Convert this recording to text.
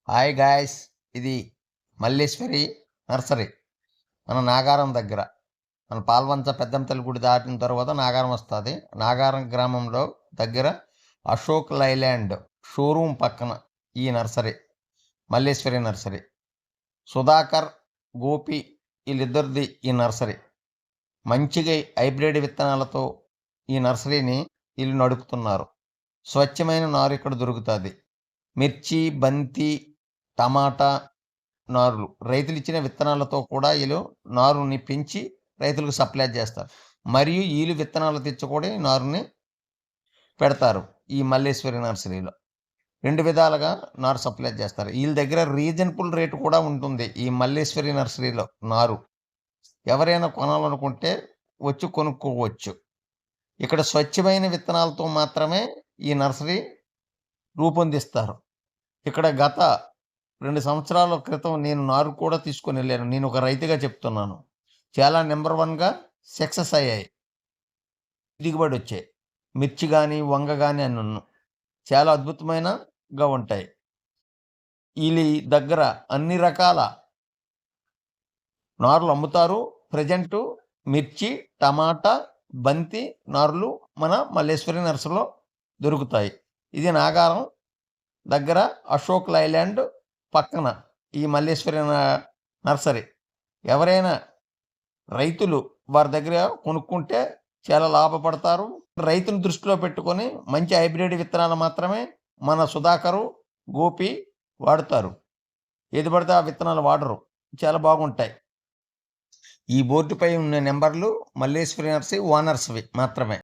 Hi guys, ఇది Malleswari nursery. మన నాగారం దగ్గర, మన పాల్వంచ పెద్దంతల్లి గుడి దాటిన తర్వాత నాగారం వస్తుంది. నాగారం గ్రామంలో దగ్గర అశోక్ లైలాండ్ షోరూమ్ పక్కన ఈ నర్సరీ, మల్లేశ్వరి నర్సరీ. సుధాకర్, గోపి వీళ్ళిద్దరిది ఈ నర్సరీ. మంచిగా హైబ్రిడ్ విత్తనాలతో ఈ నర్సరీని వీళ్ళు నడుపుతున్నారు. స్వచ్ఛమైన నారు ఇక్కడ దొరుకుతుంది. మిర్చి, బంతి, టమాటా నారులు రైతులు ఇచ్చిన విత్తనాలతో కూడా వీళ్ళు నారుని పెంచి రైతులకు సప్లై చేస్తారు. మరియు వీళ్ళు విత్తనాలు తెచ్చి కూడా ఈ నారుని పెడతారు. ఈ మల్లేశ్వరి నర్సరీలో 2 విధాలుగా నారు సప్లై చేస్తారు. వీళ్ళ దగ్గర రీజనబుల్ రేటు కూడా ఉంటుంది. ఈ మల్లేశ్వరి నర్సరీలో నారు ఎవరైనా కొనాలనుకుంటే వచ్చి కొనుక్కోవచ్చు. ఇక్కడ స్వచ్ఛమైన విత్తనాలతో మాత్రమే ఈ నర్సరీ రూపొందిస్తారు. ఇక్కడ గత 2 సంవత్సరాల క్రితం నేను నారు కూడా తీసుకొని వెళ్ళాను. నేను ఒక రైతుగా చెప్తున్నాను. చాలా నెంబర్ 1గా సక్సెస్ అయ్యాయి, దిగుబడి వచ్చాయి. మిర్చి కానీ, వంగ కానీ అన్నీ చాలా అద్భుతమైనగా ఉంటాయి. వీళ్ళ దగ్గర అన్ని రకాల నారులు అమ్ముతారు. ప్రజెంటు మిర్చి, టమాటా, బంతి నారులు మన మల్లేశ్వరి నర్సరీలో దొరుకుతాయి. ఇది నాగారం దగ్గర అశోక్ లైలాండ్ పక్కన ఈ మల్లేశ్వరి నర్సరీ. ఎవరైనా రైతులు వారి దగ్గర కొనుక్కుంటే చాలా లాభపడతారు. రైతును దృష్టిలో పెట్టుకొని మంచి హైబ్రిడ్ విత్తనాలు మాత్రమే మన సుధాకరు, గోపి వాడుతారు. ఏది పడితే ఆ విత్తనాలు వాడరు, చాలా బాగుంటాయి. ఈ బోర్డుపై ఉన్న నెంబర్లు మల్లేశ్వరి నర్సరీ ఓనర్స్వి మాత్రమే.